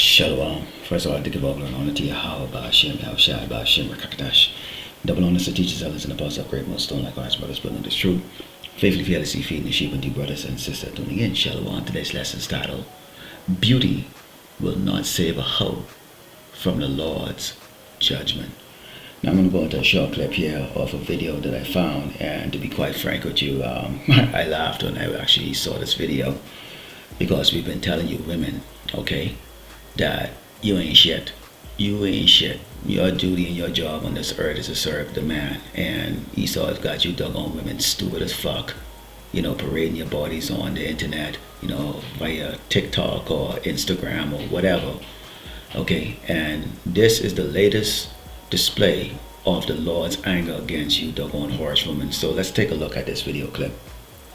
Shalom. First of all, I give all glory and honor to Yahweh, Ba'ashem, Yahushai, Ba'ashem, Rakakadash. Double honors to teachers, elders, and apostles of great millstone, likewise, brothers, building this truth. Faithfully, fearlessly feeding the sheep and dear brothers and sisters tuning in. Shalom. Today's lesson is titled, Beauty Will Not Save a Hoe from the Lord's Judgment. Now, I'm going to go into a short clip here of a video that I found, and to be quite frank with you, I laughed when I actually saw this video, because we've been telling you women, okay, that you ain't shit. You ain't shit. Your duty and your job on this earth is to serve the man. And Esau has got you doggone women stupid as fuck. Parading your bodies on the internet, via TikTok or Instagram or whatever. Okay, and this is the latest display of the Lord's anger against you doggone harsh women. So let's take a look at this video clip.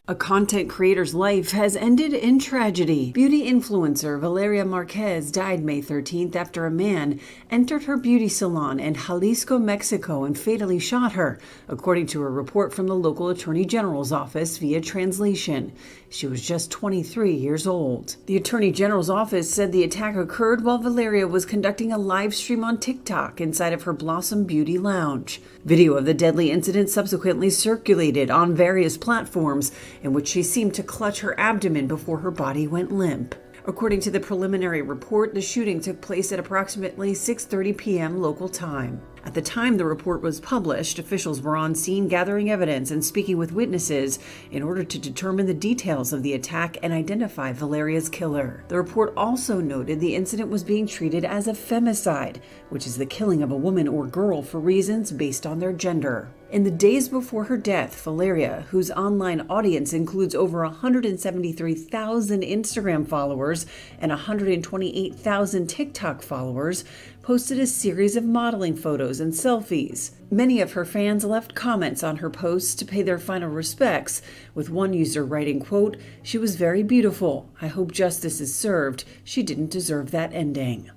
A content creator's life has ended in tragedy. Beauty influencer Valeria Marquez died May 13th after a man entered her beauty salon in Jalisco, Mexico and fatally shot her, according to a report from the local attorney general's office via translation. She was just 23 years old. The attorney general's office said the attack occurred while Valeria was conducting a live stream on TikTok inside of her Blossom Beauty Lounge. Video of the deadly incident subsequently circulated on various platforms, in which she seemed to clutch her abdomen before her body went limp. According to the preliminary report, the shooting took place at approximately 6:30 p.m. local time. At the time the report was published, officials were on scene gathering evidence and speaking with witnesses in order to determine the details of the attack and identify Valeria's killer. The report also noted the incident was being treated as a femicide, which is the killing of a woman or girl for reasons based on their gender. In the days before her death, Valeria, whose online audience includes over 173,000 Instagram followers and 128,000 TikTok followers, posted a series of modeling photos and selfies. Many of her fans left comments on her posts to pay their final respects, with one user writing, quote, "She was very beautiful. I hope justice is served. She didn't deserve that ending."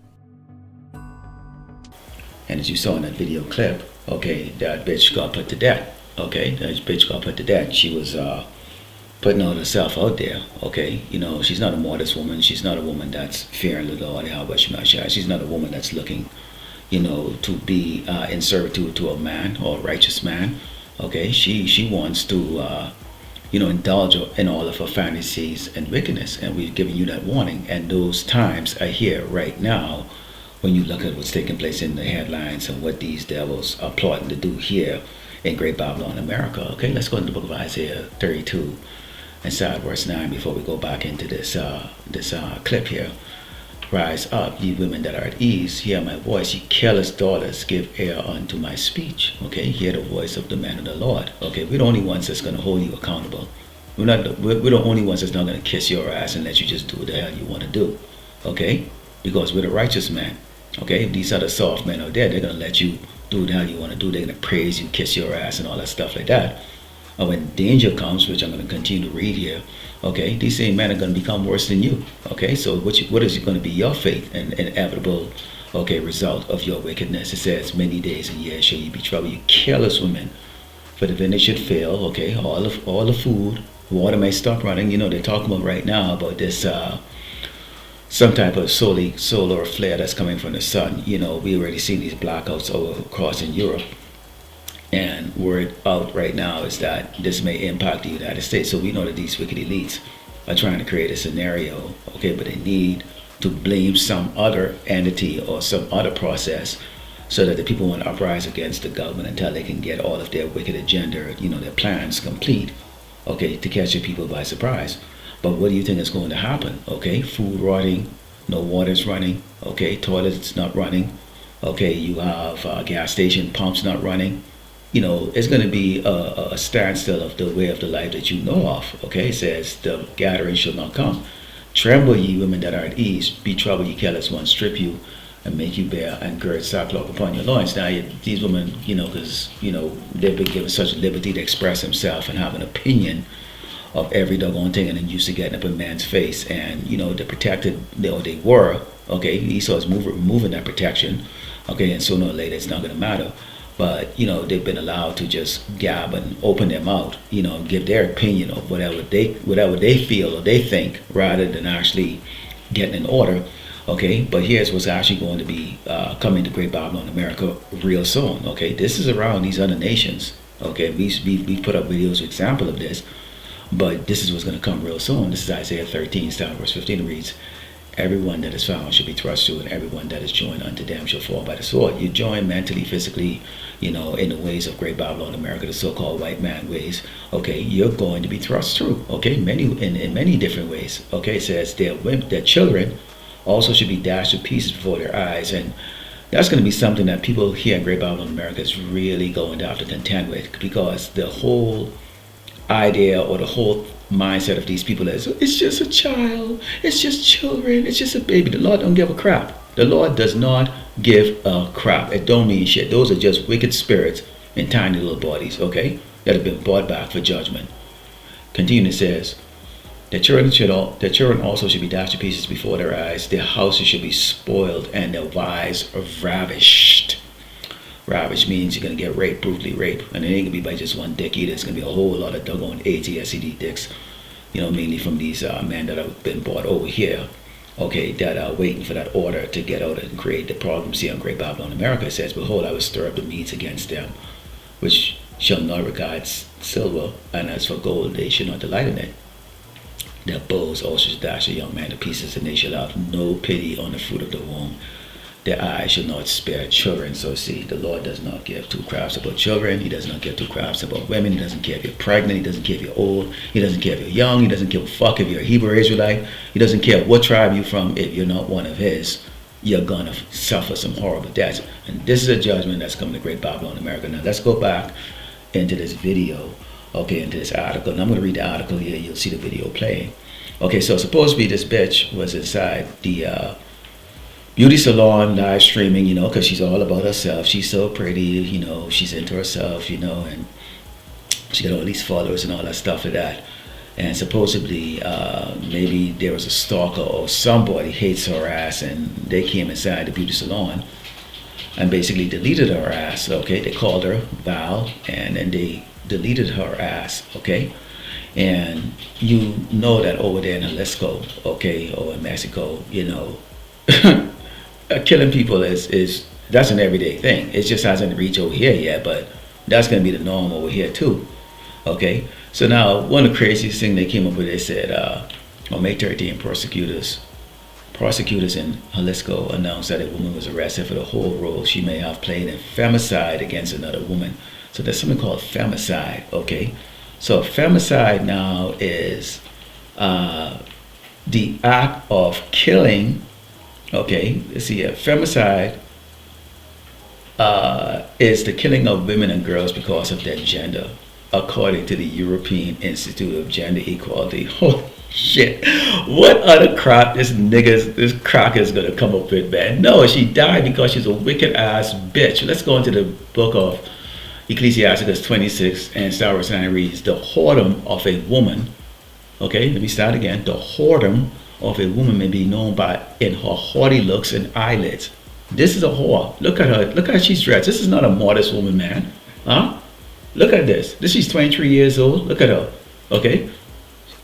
And as you saw in that video clip, okay, that bitch got put to death. Okay, that bitch got put to death. She was putting all herself out there. Okay, she's not a modest woman. She's not a woman that's fearing the Lord. She's not a woman that's looking, to be in servitude to a man or a righteous man. Okay, she wants to, indulge in all of her fantasies and wickedness. And we've given you that warning. And those times are here right now. When you look at what's taking place in the headlines and what these devils are plotting to do here in Great Babylon, America. Okay, let's go into the book of Isaiah 32 and start verse 9 before we go back into this clip here. Rise up, ye women that are at ease, hear my voice, ye careless daughters, give ear unto my speech. Okay, hear the voice of the man of the Lord. Okay, we're the only ones that's going to hold you accountable. We're the only ones that's not going to kiss your ass and let you just do what the hell you want to do. Okay, because we're the righteous man. Okay, if these other soft men are there, they're going to let you do what the hell you want to do. They're going to praise you, kiss your ass, and all that stuff like that. And when danger comes, which I'm going to continue to read here, okay, these same men are going to become worse than you. Okay, so what is going to be your fate and inevitable, okay, result of your wickedness? It says, many days and years shall you be troubled, you careless women. For the vintage should fail, okay, all the food, water may stop running. They're talking about right now about this, some type of solar flare that's coming from the sun. We already seen these blackouts over across in Europe. And word out right now is that this may impact the United States. So we know that these wicked elites are trying to create a scenario, okay, but they need to blame some other entity or some other process so that the people won't uprise against the government until they can get all of their wicked agenda, their plans complete, okay, to catch the people by surprise. But what do you think is going to happen? Okay, food rotting, no water's running, okay, toilets not running, okay, you have gas station pumps not running. It's going to be a standstill of the way of the life that you know of. Okay, it says the gathering shall not come. Tremble ye women that are at ease, be troubled ye careless ones, strip you and make you bear and gird sackcloth upon your loins. Now these women, because they've been given such liberty to express themselves and have an opinion of every doggone thing, and then used to getting up in man's face, and they're protected. They were, okay, Esau is removing that protection, okay, and sooner or later it's not going to matter. But they've been allowed to just gab and open their mouth, give their opinion of whatever they feel or they think, rather than actually getting in order. Okay, but here's what's actually going to be coming to Great Babylon America real soon. Okay, this is around these other nations. Okay, we put up videos example of this, but this is what's going to come real soon. This is Isaiah 13, starting verse 15. It reads, "Everyone that is found shall be thrust through, and everyone that is joined unto them shall fall by the sword." You join mentally, physically, in the ways of Great Babylon America, the so-called white man ways. Okay, you're going to be thrust through. Okay, in many different ways. Okay, it says their children also should be dashed to pieces before their eyes, and that's going to be something that people here in Great Babylon America is really going to have to contend with, because the whole idea or the whole mindset of these people is, it's just a child, it's just children, it's just a baby. The Lord don't give a crap. The Lord does not give a crap. It don't mean shit. Those are just wicked spirits in tiny little bodies, okay, that have been brought back for judgment. Continue, it says, their children also should be dashed to pieces before their eyes. Their houses should be spoiled, and their wives are ravished. Ravished means you're going to get raped, brutally raped. And it ain't going to be by just one dick either. It's going to be a whole lot of doggone ATSCD dicks. Mainly from these men that have been brought over here. Okay, that are waiting for that order to get out and create the problems here in Great Babylon America. It says, "Behold, I will stir up the meats against them, which shall not regard silver, and as for gold, they shall not delight in it. Their bows also shall dash a young man to pieces, and they shall have no pity on the fruit of the womb. Their eyes shall not spare children." So see, the Lord does not give two craps about children. He does not give two craps about women. He doesn't care if you're pregnant. He doesn't care if you're old. He doesn't care if you're young. He doesn't give a fuck if you're a Hebrew Israelite. He doesn't care what tribe you're from. If you're not one of his, you're gonna suffer some horrible deaths. And this is a judgment that's coming to Great Babylon America. Now let's go back into this video, okay, into this article. And I'm gonna read the article here. You'll see the video playing. Okay, so supposedly this bitch was inside the beauty salon live streaming, because she's all about herself. She's so pretty, she's into herself, and she got all these followers and all that stuff like that. And supposedly, maybe there was a stalker or somebody hates her ass, and they came inside the beauty salon and basically deleted her ass, okay? They called her Val, and then they deleted her ass, okay? And you know that over there in Jalisco, okay, or in Mexico, killing people is that's an everyday thing. It just hasn't reached over here yet, but that's going to be the norm over here too. Okay, so now one of the craziest things they came up with, they said on May 13, prosecutors in Jalisco announced that a woman was arrested for the whole role she may have played in femicide against another woman. So there's something called femicide. Okay, so femicide now is the act of killing. Okay, let's see here. Femicide is the killing of women and girls because of their gender, according to the European Institute of Gender Equality. Holy shit. What other crap this cracker is going to come up with, man? No, she died because she's a wicked ass bitch. Let's go into the book of Ecclesiasticus 26 and start verse 9 reads, "The whoredom of a woman," okay, let me start again. "The whoredom of a woman may be known by in her haughty looks and eyelids." This is a whore. Look at her. Look how she's dressed. This is not a modest woman, man. Huh? Look at this. She's 23 years old. Look at her. Okay?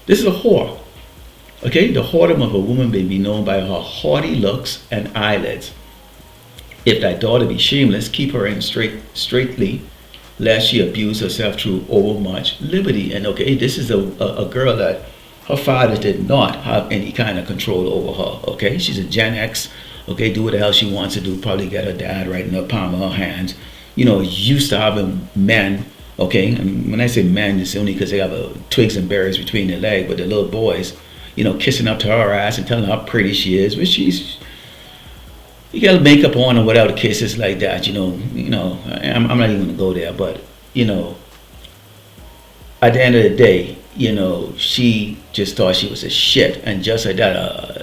This is a whore. Okay? "The whoredom of a woman may be known by her haughty looks and eyelids. If thy daughter be shameless, keep her in straitly, lest she abuse herself through overmuch liberty." And okay, this is a girl that her father did not have any kind of control over her, okay? She's a Gen X, okay? Do what the hell she wants to do. Probably get her dad right in the palm of her hands. Used to having men, okay? And when I say men, it's only because they have twigs and berries between their legs, but the little boys, kissing up to her ass and telling her how pretty she is. But you got makeup on or without kisses like that, I'm not even gonna go there, but, at the end of the day, she just thought she was a shit, and just like that,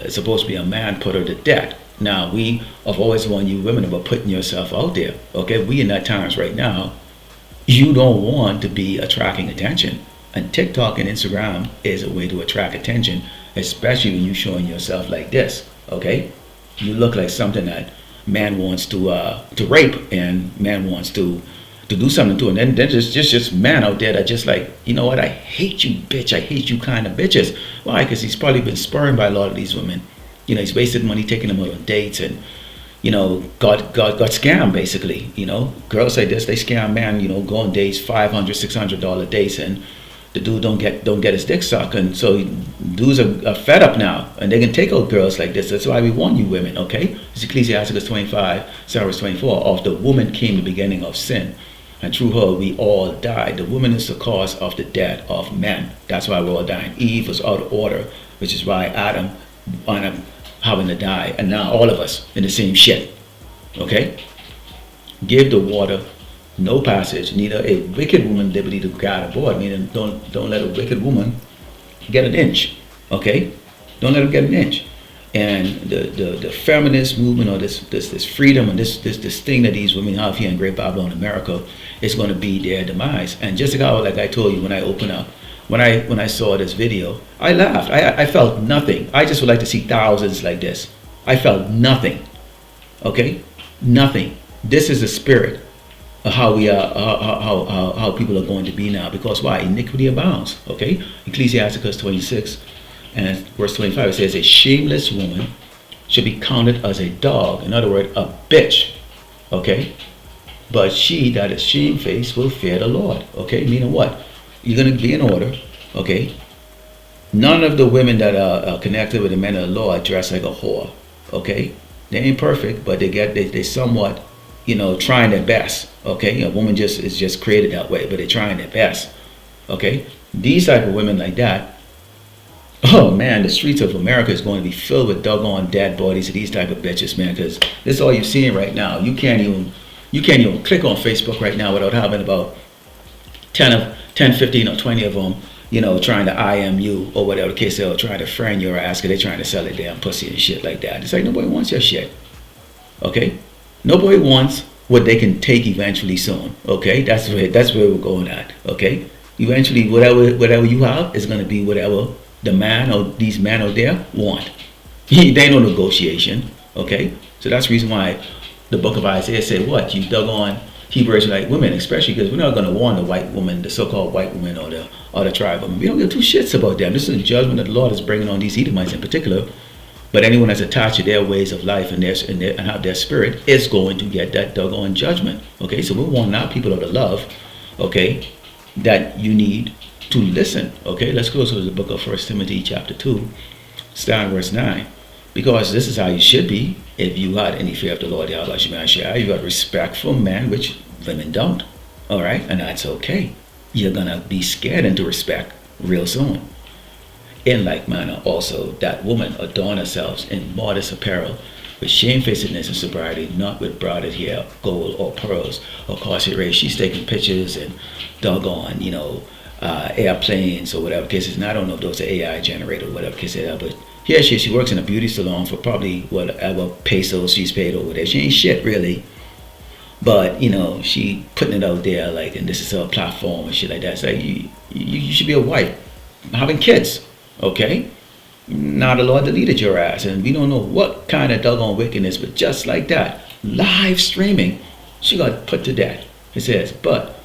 it's supposed to be a man put her to death. Now, we have always warned you women about putting yourself out there, okay? We in that times right now, you don't want to be attracting attention, and TikTok and Instagram is a way to attract attention, especially when you're showing yourself like this, okay? You look like something that man wants to rape, and man wants to do something to it. And then there's just man out there that just like, you know what, I hate you, bitch. I hate you kind of bitches. Why? Because he's probably been spurned by a lot of these women. he's wasted money taking them out on dates and, got scammed basically. Girls like this, they scam man, go on dates, $500, $600 dates, and the dude don't get his dick sucked, and so dudes are fed up now, and they can take out girls like this. That's why we warn you women, okay? It's Ecclesiasticus 25, Psalms 24. Of the woman came the beginning of sin, and through her we all died. The woman is the cause of the death of men. That's why we're all dying. Eve was out of order, which is why Adam wound up having to die, and now all of us in the same shit, okay? Give the water no passage, neither a wicked woman liberty to guide aboard. Meaning, don't let a wicked woman get an inch, okay? Don't let her get an inch. And the feminist movement, or this freedom and this thing that these women have here in Great Babylon, America, is going to be their demise. And just like I told you when I opened up, when I saw this video, I laughed. I felt nothing. I just would like to see thousands like this. I felt nothing, okay? Nothing. This is the spirit of how we are, how people are going to be now. Because why? Iniquity abounds, okay? Ecclesiasticus 26 and verse 25, it says, a shameless woman should be counted as a dog. In other words, a bitch, okay? But she that is shamefaced will fear the Lord, okay? Meaning what? You're going to be in order, okay? None of the women that are connected with the men of the Lord dress like a whore, okay? They ain't perfect, but they somewhat, trying their best, okay? A woman is just created that way, but they're trying their best, okay? These type of women like that, oh man, the streets of America is going to be filled with doggone dead bodies of these type of bitches, man, because this is all you're seeing right now. You can't even click on Facebook right now without having about 10, 15, or 20 of them, trying to IM you or whatever the case is, or trying to friend your ass because they're trying to sell their damn pussy and shit like that. It's like nobody wants your shit, okay? Nobody wants what they can take eventually soon, okay? That's where we're going at, okay? Eventually, whatever you have is going to be whatever the man or these men out there want. They ain't no negotiation, okay? So that's the reason why the book of Isaiah said, what? You doggone Hebrew Israelite women, especially because we're not going to warn the white woman, the so-called white woman, or the tribe woman. We don't give two shits about them. This is a judgment that the Lord is bringing on these Edomites in particular. But anyone that's attached to their ways of life and have their spirit is going to get that doggone judgment. Okay, so we're warning our people of the love, okay, that you need to listen. Okay, let's go to the book of 1 Timothy chapter 2, starting verse 9. Because this is how you should be if you had any fear of the Lord. You got respect for men, which women don't. All right, and that's okay. You're going to be scared into respect real soon. In like manner also, that woman adorn herself in modest apparel, with shamefacedness and sobriety, not with braided hair, gold or pearls, or costly race. She's taking pictures and doggone, airplanes or whatever cases. And I don't know if those are AI generated or whatever case they are, but here she works in a beauty salon for probably whatever pesos she's paid over there. She ain't shit really, but she putting it out there like, and this is her platform and shit like that. So you should be a wife having kids, okay? Now the Lord deleted your ass, and we don't know what kind of doggone wickedness, but just like that, live streaming, she got put to death. It says, but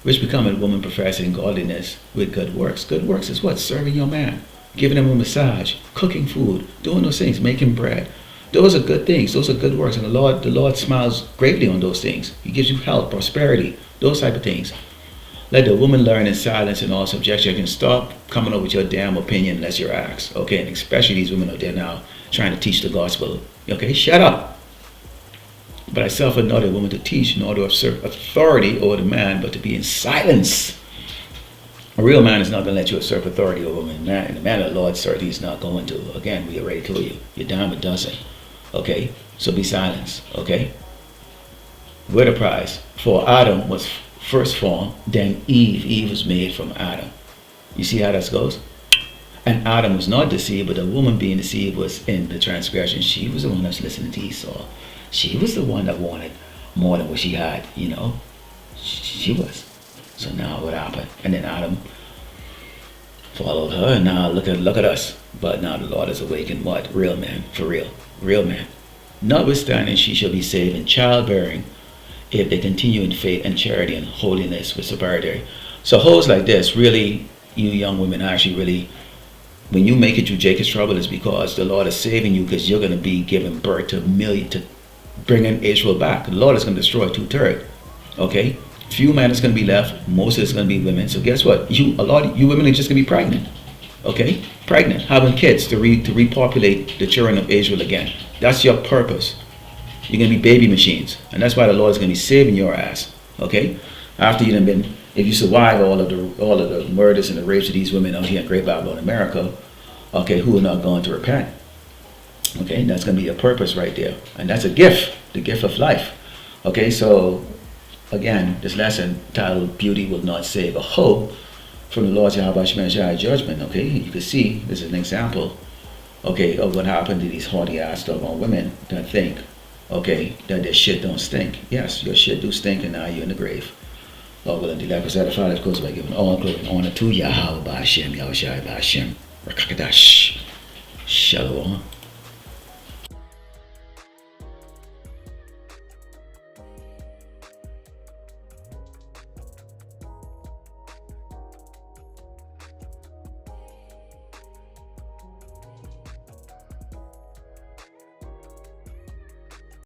which become a woman professing godliness with good works. Good works is what? Serving your man, giving him a massage, cooking food, doing those things, making bread. Those are good things. Those are good works, and the Lord smiles greatly on those things. He gives you health, prosperity, those type of things. Let the woman learn in silence and all subjection. You can stop coming up with your damn opinion unless you're asked. Okay, and especially these women out there now trying to teach the gospel. Okay, shut up. But I suffer not a woman to teach, nor to assert authority over the man, but to be in silence. A real man is not going to let you assert authority over a man. And the man of the Lord certainly is not going to. Again, we already told you, you're dime a dozen. Okay, so be silent. Okay, we're the prize. For Adam was first formed, then Eve. Eve was made from Adam. You see how that goes? And Adam was not deceived, but the woman being deceived was in the transgression. She was the one that's listening to Esau. She was the one that wanted more than what she had, She was. So now what happened? And then Adam followed her, and now look at us. But now the Lord is awakened what? Real man, for real. Real man. Notwithstanding, she shall be saved in childbearing, if they continue in faith and charity and holiness with sobriety. So hoes like this, really, you young women actually really when you make it through Jacob's trouble, it's because the Lord is saving you, because you're going to be giving birth to bringing Israel back. The Lord is going to destroy 2/3. Okay, few men is going to be left. Most of it's going to be women. So guess what? A lot of you women are just going to be pregnant. Okay, pregnant, having kids to repopulate the children of Israel again. That's your purpose. You're going to be baby machines, and that's why the Lord is going to be saving your ass. Okay, after you done been, if you survive all of the murders and the rapes of these women out here in Great Babylon, America, okay, who are not going to repent. Okay, that's going to be your purpose right there, and that's a gift, the gift of life. Okay, so again, this lesson titled "Beauty Will Not Save a Hoe" from the Lord Yahweh Shemashai judgment. Okay, you can see this is an example, okay, of what happened to these haughty ass doggone women that think, okay, that their shit don't stink. Yes, your shit do stink, and now you're in the grave. Lord will indeed, like I said, the Father, of course, by giving all glory and honor to Yahweh Ba'ashem, Yahushai Ba'ashem, Rakakadash, Shalom.